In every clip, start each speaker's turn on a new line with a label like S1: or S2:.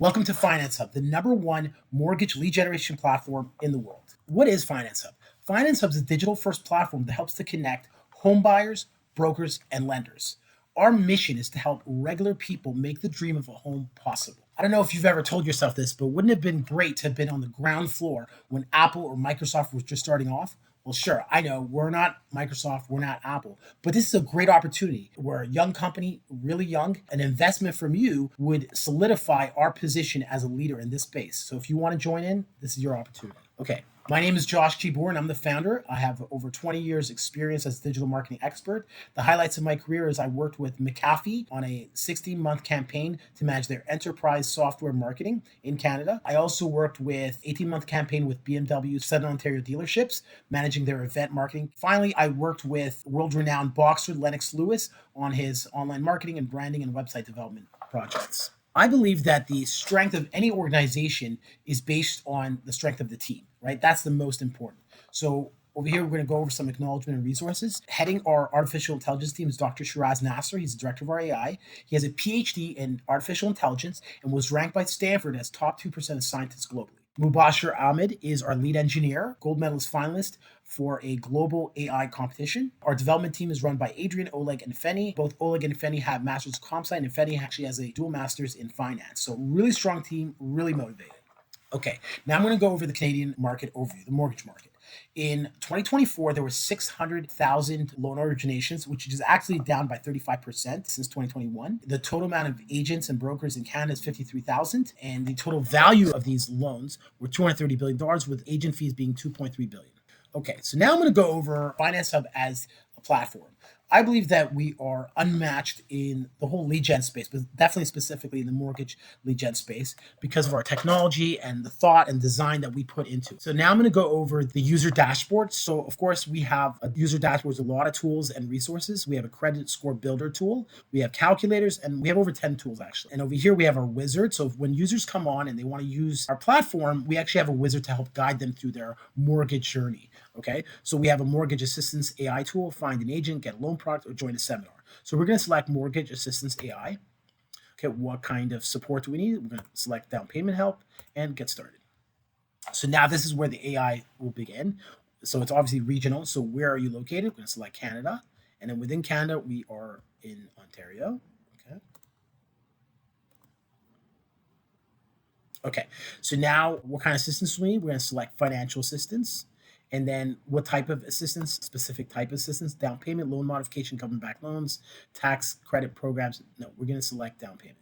S1: Welcome to Fynance Hub, the #1 mortgage lead generation platform in the world. What is Fynance Hub? Fynance Hub is a digital-first platform that helps to connect home buyers, brokers, and lenders. Our mission is to help regular people make the dream of a home possible. I don't know if you've ever told yourself this, but wouldn't it have been great to have been on the ground floor when Apple or Microsoft was just starting off? Well, sure, I know we're not Microsoft, we're not Apple, but this is a great opportunity. We're a young company, really young. An investment from you would solidify our position as a leader in this space. So if you want to join in, this is your opportunity. Okay. My name is Josh Gbour, and I'm the founder. I have over 20 years experience as a digital marketing expert. The highlights of my career is I worked with McAfee on a 16-month campaign to manage their enterprise software marketing in Canada. I also worked with 18-month campaign with BMW Southern Ontario dealerships, managing their event marketing. Finally, I worked with world-renowned boxer Lennox Lewis on his online marketing and branding and website development projects. I believe that the strength of any organization is based on the strength of the team, right? That's the most important. So over here, we're going to go over some acknowledgement and resources. Heading our artificial intelligence team is Dr. Shiraz Nasser. He's the director of our AI. He has a PhD in artificial intelligence and was ranked by Stanford as top 2% of scientists globally. Mubashir Ahmed is our lead engineer, gold medalist finalist for a global AI competition. Our development team is run by Adrian, Oleg, and Feni. Both Oleg and Feni have masters of comp sci, and Feni actually has a dual masters in finance. So really strong team, really motivated. Okay, now I'm going to go over the Canadian market overview, the mortgage market. In 2024, there were 600,000 loan originations, which is actually down by 35% since 2021. The total amount of agents and brokers in Canada is 53,000, and the total value of these loans were $230 billion, with agent fees being $2.3 billion. Okay, so now I'm going to go over Fynance Hub as a platform. I believe that we are unmatched in the whole lead gen space, but definitely specifically in the mortgage lead gen space because of our technology and the thought and design that we put into it. So now I'm going to go over the user dashboard. So of course we have a user dashboard with a lot of tools and resources. We have a credit score builder tool. We have calculators, and we have over 10 tools actually. And over here we have our wizard. So when users come on and they want to use our platform, we actually have a wizard to help guide them through their mortgage journey. Okay, so we have a mortgage assistance AI tool, find an agent, get a loan product, or join a seminar. So we're going to select mortgage assistance AI. Okay, what kind of support do we need? We're going to select down payment help and get started. So now this is where the AI will begin. So it's obviously regional. So where are you located? We're going to select Canada. And then within Canada, we are in Ontario. Okay. Okay, so now what kind of assistance do we need? We're going to select financial assistance. And then what type of assistance, specific type of assistance, down payment, loan modification, government-backed loans, tax credit programs. No, we're going to select down payment.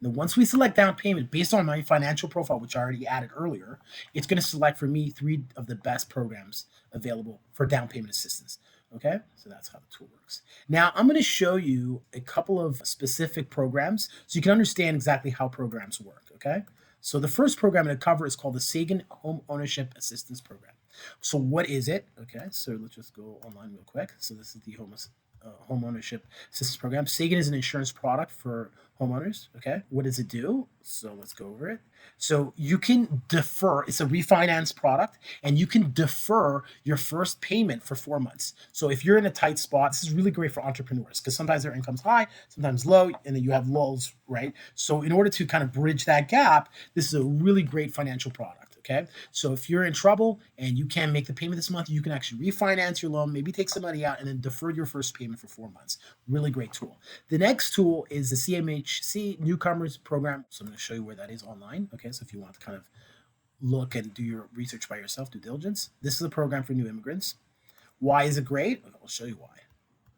S1: Now, once we select down payment, based on my financial profile, which I already added earlier, it's going to select for me 3 of the best programs available for down payment assistance. Okay, so that's how the tool works. Now, I'm going to show you a couple of specific programs so you can understand exactly how programs work. Okay. So the first program I'm going to cover is called the Sagan Home Ownership Assistance Program. So what is it? Okay, so let's just go online real quick. So this is the Home Ownership Assistance Program. Sagan is an insurance product for homeowners. Okay, what does it do? So let's go over it. So you can defer, it's a refinance product, and you can defer your first payment for 4 months. So if you're in a tight spot, this is really great for entrepreneurs because sometimes their income's high, sometimes low, and then you have lulls, right? So in order to kind of bridge that gap, this is a really great financial product. Okay, so if you're in trouble and you can't make the payment this month, you can actually refinance your loan, maybe take some money out, and then defer your first payment for 4 months. Really great tool. The next tool is the CMHC Newcomers Program. So I'm going to show you where that is online. Okay, so if you want to kind of look and do your research by yourself, due diligence, this is a program for new immigrants. Why is it great? I'll show you why.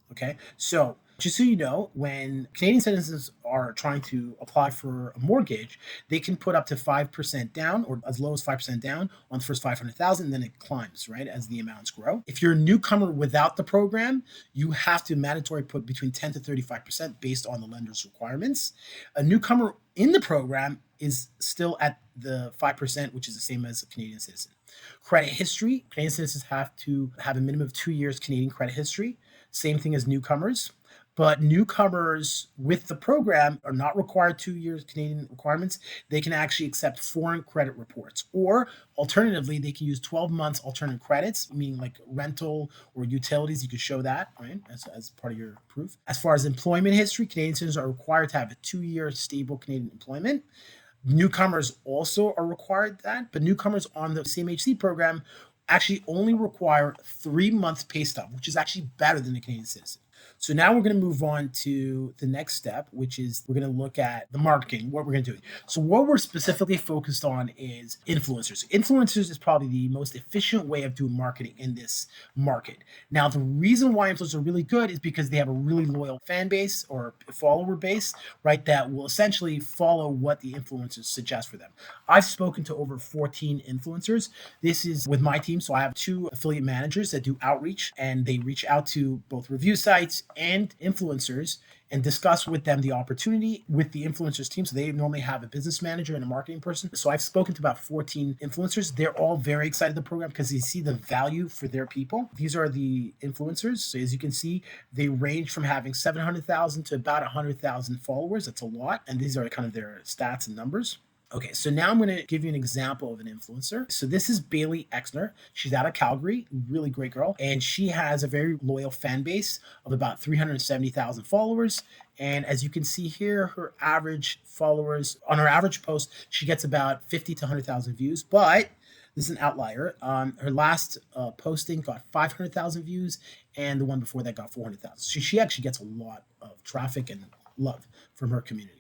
S1: Okay, so just so you know, when Canadian citizens are trying to apply for a mortgage, they can put up to 5% down or as low as 5% down on the first 500,000, and then it climbs, right, as the amounts grow. If you're a newcomer without the program, you have to mandatory put between 10 to 35% based on the lender's requirements. A newcomer in the program is still at the 5%, which is the same as a Canadian citizen. Credit history, Canadian citizens have to have a minimum of 2 years Canadian credit history. Same thing as newcomers. But newcomers with the program are not required 2 years Canadian requirements. They can actually accept foreign credit reports, or alternatively, they can use 12 months alternative credits, meaning like rental or utilities. You can show that, right, as part of your proof. As far as employment history, Canadian citizens are required to have a 2 year stable Canadian employment. Newcomers also are required that, but newcomers on the CMHC program actually only require 3 months pay stub, which is actually better than a Canadian citizen. So now we're going to move on to the next step, which is we're going to look at the marketing, what we're going to do. So what we're specifically focused on is influencers. Influencers is probably the most efficient way of doing marketing in this market. Now, the reason why influencers are really good is because they have a really loyal fan base or follower base, right, that will essentially follow what the influencers suggest for them. I've spoken to over 14 influencers. This is with my team. So I have 2 affiliate managers that do outreach, and they reach out to both review sites and influencers and discuss with them the opportunity with the influencers team. So they normally have a business manager and a marketing person. So I've spoken to about 14 influencers. They're all very excited about the program because they see the value for their people. These are the influencers. So as you can see, they range from having 700,000 to about 100,000 followers. That's a lot. And these are kind of their stats and numbers. Okay, so now I'm going to give you an example of an influencer. So this is Bailey Exner. She's out of Calgary, really great girl. And she has a very loyal fan base of about 370,000 followers. And as you can see here, her average followers, on her average post, she gets about 50 to 100,000 views. But this is an outlier. Her last posting got 500,000 views, and the one before that got 400,000. So she actually gets a lot of traffic and love from her community.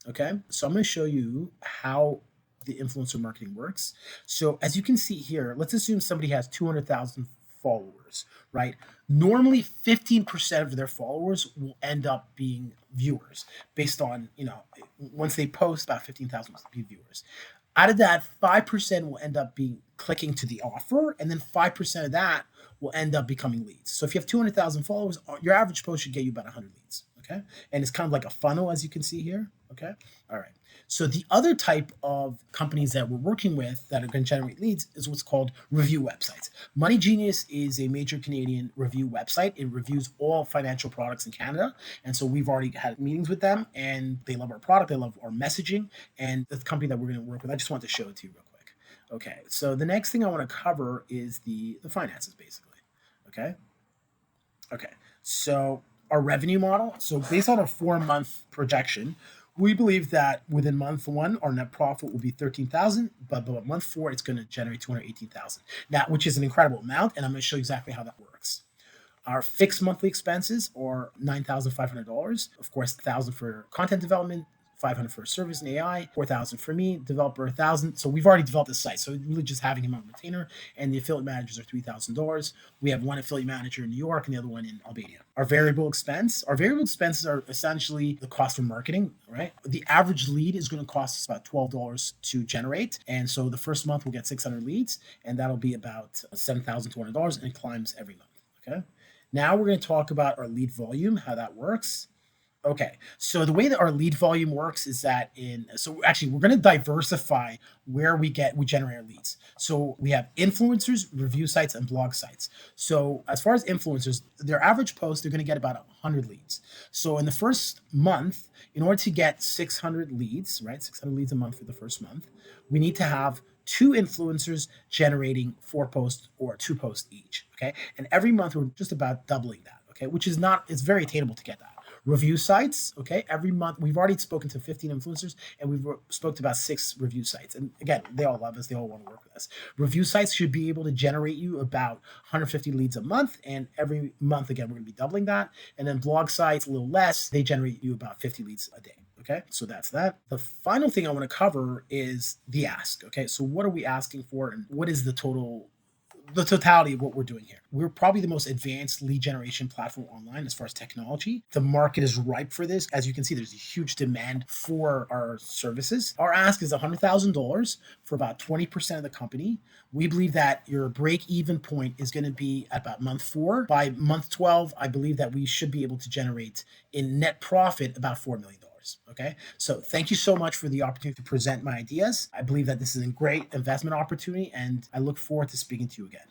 S1: Okay, so I'm going to show you how the influencer marketing works. So as you can see here, let's assume somebody has 200,000 followers, right? Normally 15% of their followers will end up being viewers based on, once they post, about 15,000 will be viewers. Out of that, 5% will end up being clicking to the offer, and then 5% of that will end up becoming leads. So if you have 200,000 followers, your average post should get you about 100 leads. Okay. And it's kind of like a funnel, as you can see here. Okay. All right. So the other type of companies that we're working with that are going to generate leads is what's called review websites. Money Genius is a major Canadian review website. It reviews all financial products in Canada. And so we've already had meetings with them, and they love our product. They love our messaging. And the company that we're going to work with, I just want to show it to you real quick. Okay. So the next thing I want to cover is the finances, basically. Okay. Okay. So our revenue model. So based on a 4-month projection, we believe that within month 1, our net profit will be 13,000, but by month 4, it's going to generate 218,000. Now, which is an incredible amount, and I'm going to show you exactly how that works. Our fixed monthly expenses are $9,500. Of course, 1,000 for content development, 500 for service and AI, 4,000 for me, developer 1,000. So we've already developed this site. So really just having him on retainer, and the affiliate managers are $3,000. We have one affiliate manager in New York and the other one in Albania. Our variable expenses are essentially the cost of marketing, right? The average lead is going to cost us about $12 to generate. And so the first month we'll get 600 leads, and that'll be about $7,200, and it climbs every month. Okay. Now we're going to talk about our lead volume, how that works. Okay, so the way that our lead volume works is that we're going to diversify where we generate our leads. So we have influencers, review sites, and blog sites. So as far as influencers, their average post, they're going to get about 100 leads. So in the first month, in order to get 600 leads, right, 600 leads a month for the first month, we need to have 2 influencers generating 4 posts or 2 posts each. Okay, and every month we're just about doubling that. Okay, which is it's very attainable to get that. Review sites, okay, every month we've already spoken to 15 influencers, and we've spoke to about 6 review sites, and again, they all love us, they all want to work with us. Review sites should be able to generate you about 150 leads a month, and every month, again, we're going to be doubling that. And then blog sites, a little less, they generate you about 50 leads a day. Okay, so that's that. The final thing I want to cover is the ask. Okay, so what are we asking for, and what is the totality of what we're doing here? We're probably the most advanced lead generation platform online as far as technology. The market is ripe for this. As you can see, there's a huge demand for our services. Our ask is $100,000 for about 20% of the company. We believe that your break-even point is going to be at about month 4. By month 12, I believe that we should be able to generate in net profit about $4 million. Okay, so thank you so much for the opportunity to present my ideas. I believe that this is a great investment opportunity, and I look forward to speaking to you again.